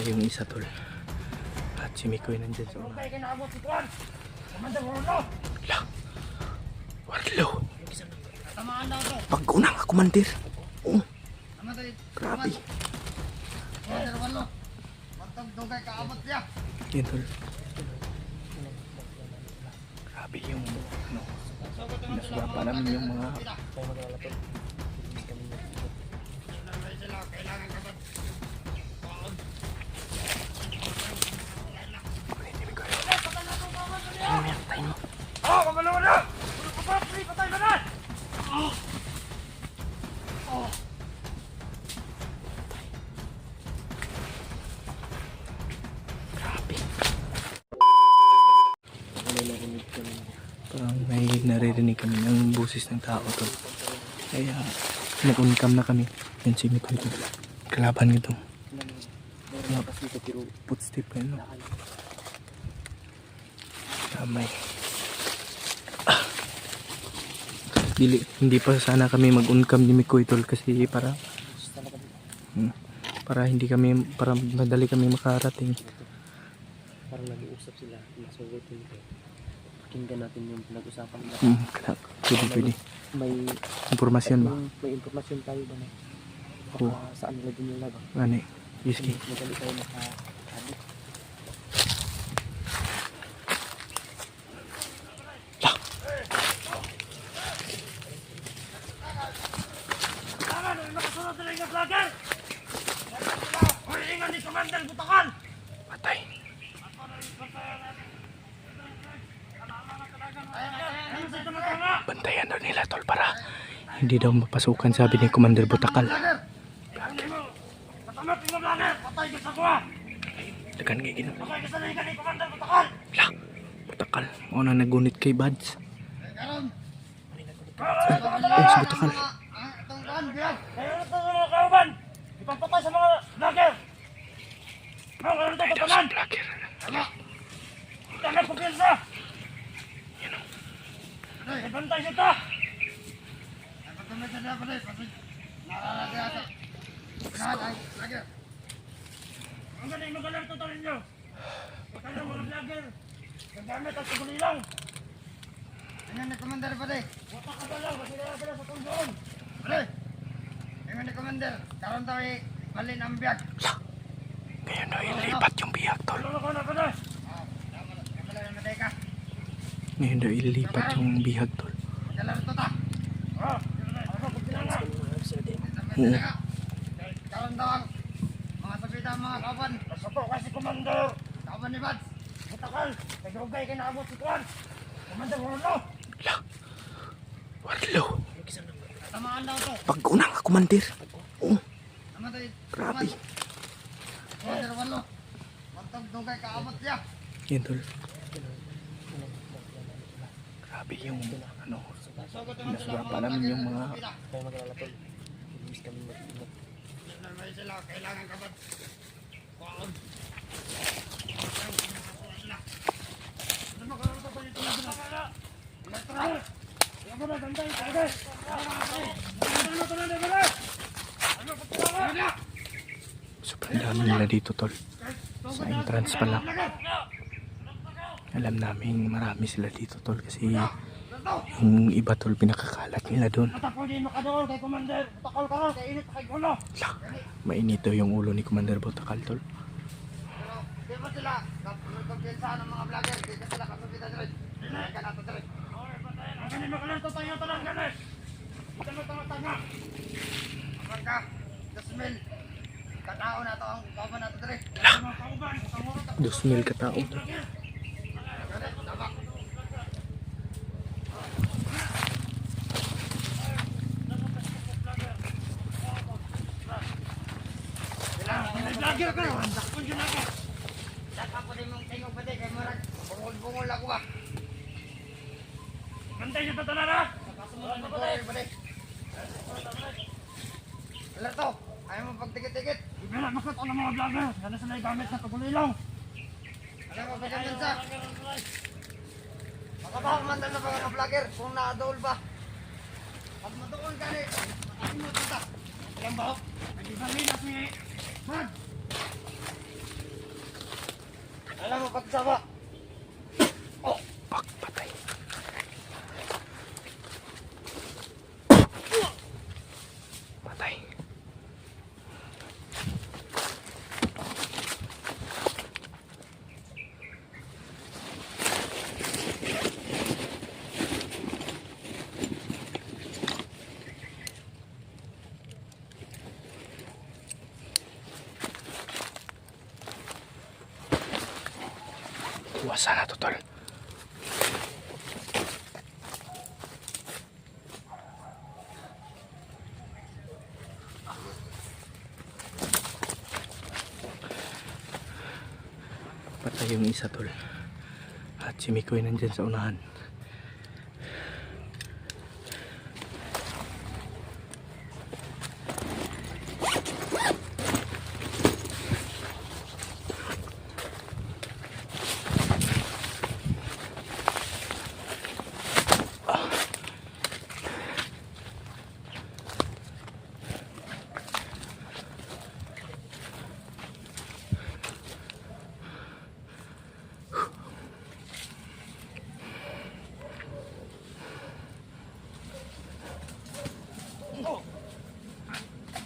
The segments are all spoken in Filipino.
Patay yung isa tol. At si Mikoy nandyan sa una. Lang. Warlo. Pag-una nga kumandir. Oh. Grabe. Yan tol. Grabe yung ano. Nasugapa namin yung mga parang may naririnig kami ng boses ng tao to. Kaya nag-uncam na kami. Yan si Mikoy to. Kalaban nito. Footstep yan. Kamay. Hindi pa sana kami mag-uncam ni Mikoy tol kasi para hindi kami, para madali kami makarating. Parang nag-uusap sila, masugutin ko. Pakinggan natin yung pinag-usapan nila. Pwede. May impormasyon ba? May impormasyon tayo ba na? Oo. Saan nila din yung laba? Ano eh? Whiskey. Madali tayo makahabit. Patay. Bantayan daw nila tol para hindi daw mapasukan, sabi ni Commander Butakal. Dagan nga ginawa. Lang. Butakal. O na nagunit kay Bads. Si Butakal. Ipagpatay sa mga vlogger! Ay daw sa vlogger. Tanggap kumpiyansa! Ibantay siya! Ang galing magalang tutuloy nyo! Pagkala mga vlogger! Gagamit ang tugulilang! Ano na commander pare? Wata ka ba lang! Masila sila sa tuldoon! Pare! Ano na commander? Karon tayo balin ang biyag. Ngayon daw ilipat yung biyak tol. Ano ka na ka na? Kapala na matay ka. Ngayon daw ilipat yung bihag tol. Magkalar to ta. Ano kung pinanga? Oo. Karon daw ang mga sabita mga kawan. Kasato kasi commander! Kawan ni Bads. Butakal! Nagugay kayo naabot si Tuan! Commander Warlo! Lang. Warlo. Tamaan daw to. Pag-una nga kumandir. Oo. Namatay. Grabe. Commander Wallo. Mantog dugay kaabot siya. Yan tol. Grabe yung ano. Nasugapa namin yung mga Tayo mag-alala tol. Ilis kami mag-ingat. Normal sila. Kailangan ka Bads. Kaon. Ano ba karoon pa dito na binakala? Yan mo na, ganda yung tagay! Ano ka na nagala? Ano ka pinanga? sobrang dami nila dito tol. Sa entrance pa lang. Alam namin marami sila dito tol kasi yung iba tol pinakakalat nila doon. Matakol din makadool kay Commander! Takol ka ron, kay init kay gulo! Lang. Mainit daw yung ulo ni Commander Butakal tol. Pero di ba sila? Nagkumpiyansa ng mga vlogger. Di ka sila kasabitan rin. Hindi ka nato rin. Ang galing makalanto tayo talang galis! Ito mo tanga-tanga! Kapag ka. Dasmil. Katao na to ang kawan nato rin. Mga kauban, pangurot ako! 2,000 katao tol. Tama. Vlogger ka ron! Dakpon dyan ako! Saka po din mong tingog ba di kay Murag. Bungol-bungol ako ba? Bantay siya tatalan ha! Bungol ba di? Wala to. Ayaw mo pagtikit-tikit. Ibala makot ang mga vlogger! Yan na sila gamit sa kagulilong! Alam mo ba dyan sa? Makabahak man na mga vlogger kung na-adol ba. Pag matuon ka ni, matakin mo ito ta. Yan ba? Nag-ibalinas ni Brad! Alam mo, pagsama. Pak, patay. Patay. Iwasan na to, tol. Patay yung isa, tol. At si Mikoy nandyan sa unahan.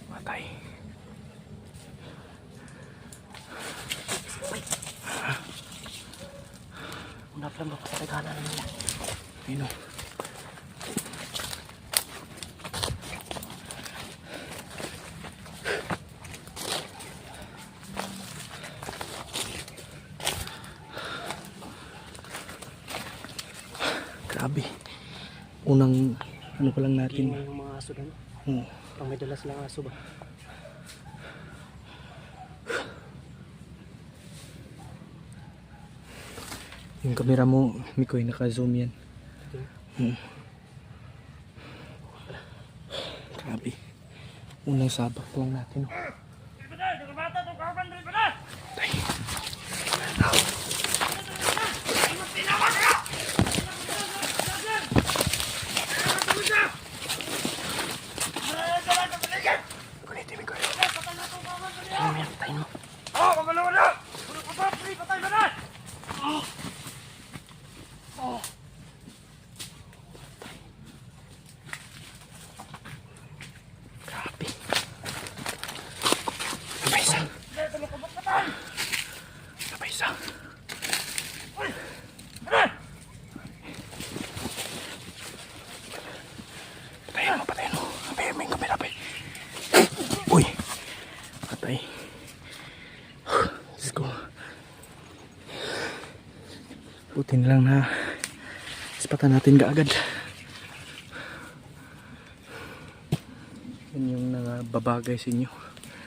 Patay. Una pa lang mapatagalan na nila. Ayun o. Grabe. Unang ano pa lang natin. Tingnan yung mga aso doon. Pang may dala silang aso ba? Yung camera mo, Mikoy, naka-zoom yan. Grabe. Unang sabak lang natin. Tay. Kulitin, Mikoy. Ano yan? Tayo mo. Oh, mamalawa na! Puro ka ba? Pre, patay mo na! Grabe. Sabay isa. Sabay isa. Patayin mo, patayin mo. Abayin mo yung kamera, bay. Uy. Patay. Let's go. Buti na lang na ispatan natin kaagad. Yan yung babagay sa inyo.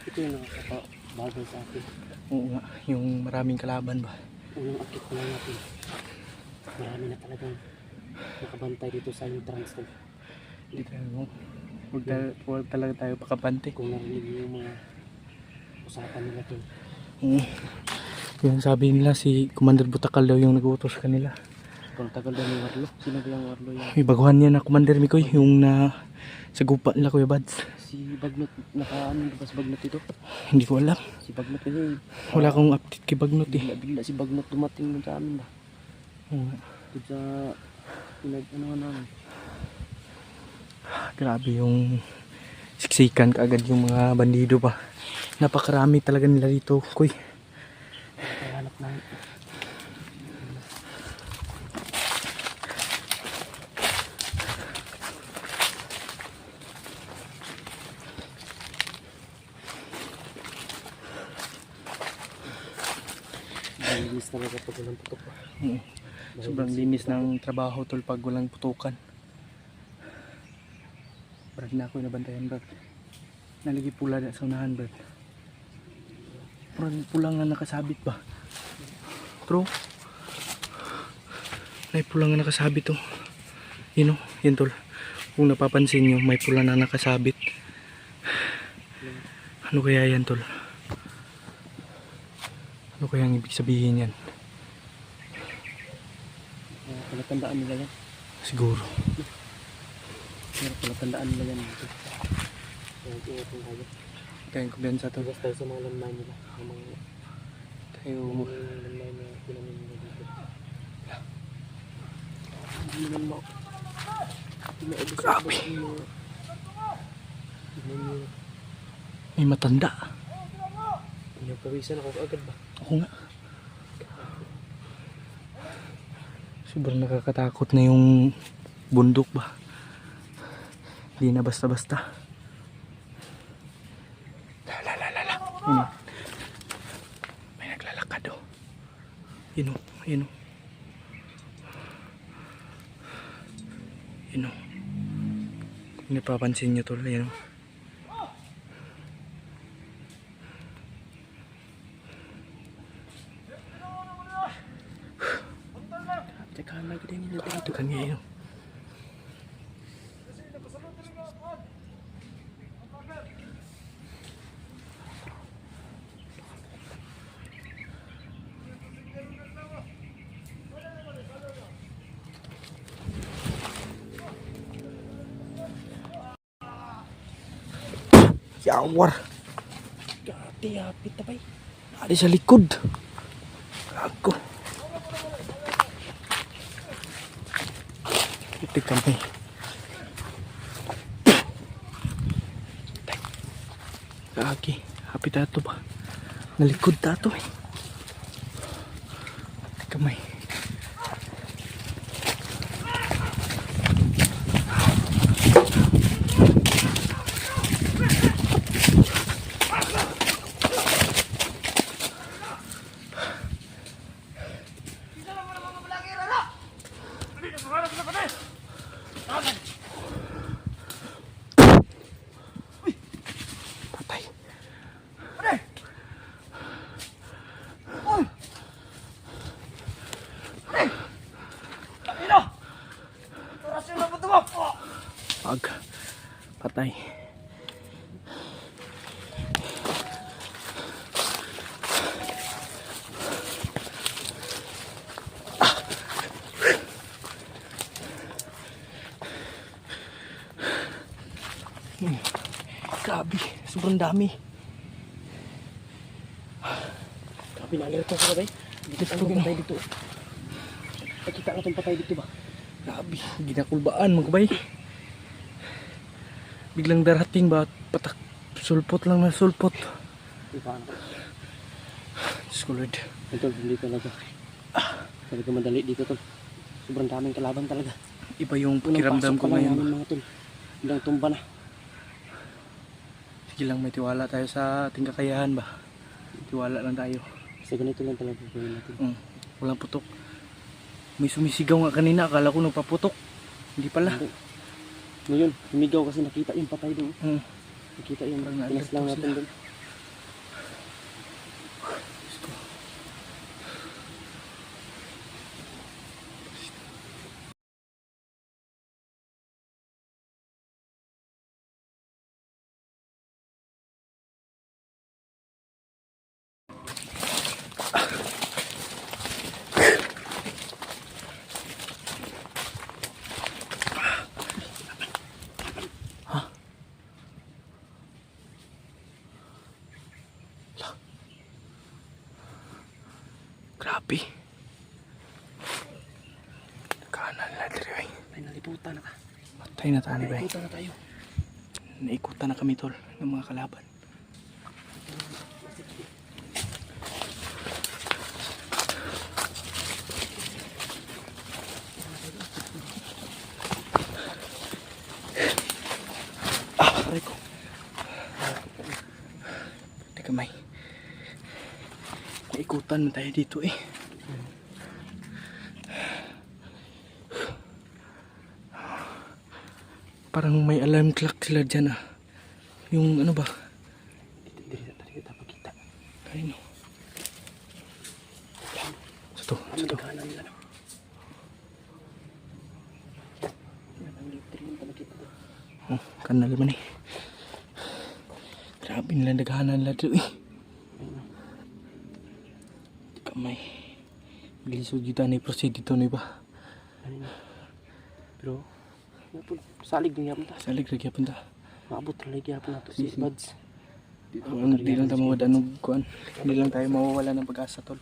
Ito yung nakakabagay sa akin. Oo nga, yung maraming kalaban ba? Unang akit ko lang natin. Marami na talagang nakabantay dito sa entrance ko. Hindi tayo, huwag talaga tayo pakapante. Kung narinig niyo yung mga usapan nila doon. Yung sabi nila si Commander Butakal daw yung nag-utos kanila. Kung tagal daw ni Warlo. Sino ba yung Warlo yan? May baguhan niya na Commander Mikoy, yung na sa gupa nila, Kuya Bads. Si Bagnot, naka-ano ba si Bagnot ito? Hindi ko alam. Si Bagnot kasi Wala akong update kay Bagnot eh. bigla si Bagnot dumating dun sa amin ba? Oo nga. Dun sa pinag-ano namin. Grabe yung siksikan kaagad yung mga bandido pa. Napakarami talaga nila dito, Kuy. Nakahanap namin. Linis talaga pag walang putok pa. Sobrang linis ng trabaho tol pag walang putukan. Brad na ako nabantayan, Brad. Nalagi pula na sa unahan, Brad. Brad, pulang nga nakasabit ba? True. May pulang nga nakasabit to. Yun o, yun tol. Kung napapansin nyo, may pula na nakasabit. Ano kaya yan, tol? Ano kaya ang ibig sabihin yan? Palatandaan nila yan. Siguro. Palatandaan nila yan. Kaya ingat tayo. Kaya kumbiyansa, tol. Tugas tayo sa mga landmine nila. Ang mga Tayo. Landmine na tinanim nila dito. Hindi naman mo. Grabe. Tingnan nyo. May matanda. Pinapawisan ako agad ba? Ako nga. Sobrang nakakatakot na yung bundok ba. Hindi na basta-basta. La. Yun. May naglalakad oh. Yun oh. Yun oh. Yun oh. Kung napapansin nyo tol. Yun oh. Teka, may ganda nila dito. Ito kanya yun. Yawar. Gati, hapit na ba eh. Ada sa likod. Ako. Itik kami. Kaki. Hapit tato ba? Nalikod tato eh. Itik kami. Patay. Pag patay. Grabe, sobrang dami. Grabe, na-alerto ko ba eh. Dito tayo patay dito. Nakita natin patay dito ba? Grabe, ginakulbaan mga kabay. Biglang darating ba, patak, sulpot lang na sulpot. Iba ano. Diyos ko Lord. Ito, hindi talaga. Talaga madali dito tol. Sobrang daming kalaban talaga. Iba yung Unang pakiramdam pasok ko pa lang ngayon. namin mga tol. Hanggang tumba na. Sige lang, may tiwala tayo sa ating kakayahan ba. Tiwala lang tayo. Kasi ganito lang talaga gawin natin. Walang putok. May sumisigaw nga kanina, akala ko nagpaputok. Hindi pala. Hindi. Ngayon, humigaw kasi nakita yung patay doon. Nakita yung Parang pinas lang naalerto natin sila. doon. Grabe. Kanan ladri ay. Ay, naliputan na ka. Patay na tayo ba. Naliputan na tayo. Naikutan na kami tol ng mga kalaban. Aray ko. Teka may. Naikutan na tayo dito eh. Parang may alarm clock sila dyan ah. Yung ano ba? Dito kita pakita. Ayun o. Ito. Ano naghahanan nila no? Yan, ang litre yung palakita doon. Oh, kanal man eh. Grabe nila naghahanan nila dito eh. Kamay. Gilisod dito na i-proceed dito na iba. Ano yun? Pero, salig din yapon ta. Salig lagi punta. Maabot lagi yapon na to Sige. si Buds. Di lang tayo mawala ng kuan. Hindi lang tayo mawawala ng pag-asa tol.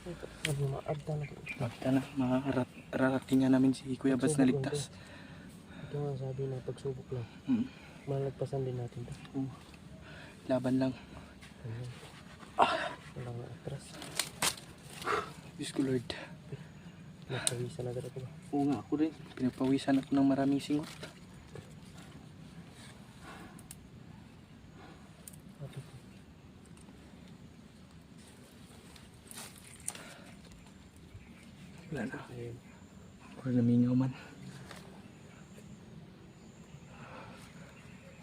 Ano maagda na to. Makita na, mararating nga namin si Kuya Bas na ligtas. Ito nga sabi na pagsubok lang. Hmm. Malagpasan din natin to. Laban lang. Ayan. Walang atras. Diyos ko Lord. Nagpawisan na dito ba? Oo nga ako rin. Pinapawisan ako ng maraming singot. Ato. Wala na. Ayun. Wala namingaw man.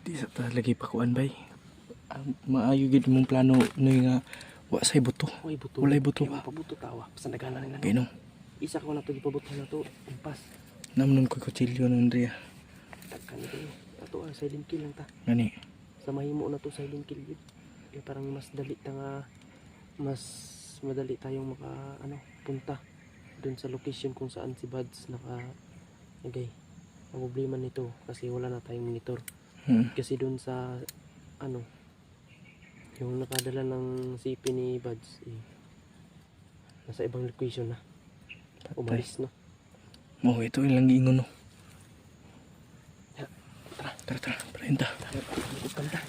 Di sa talagay pa kuan bay. Maayo gid mong plano no nga wa say buto. Uy, buto. Walay buto Kaya ba? pabuto tawa. Basta nagana nila. Gino. Isa ko na to ipabuto na to. Impas. Namnon ko kutsilyo ng Andrea. Tagkan ito. Ato silent kill lang ta. Gani. Sa mahimo na to silent kill yun. Kaya parang mas dali ta nga mas madali tayong maka punta dun sa location kung saan si Buds nagay. Ang problema nito kasi wala na tayong monitor. Kasi dun sa yung nakadala ng CP ni Buds nasa ibang location na. Umalis no. Mo ito ilang ingon no. Tara. Tara, parenta. Ikot kanta.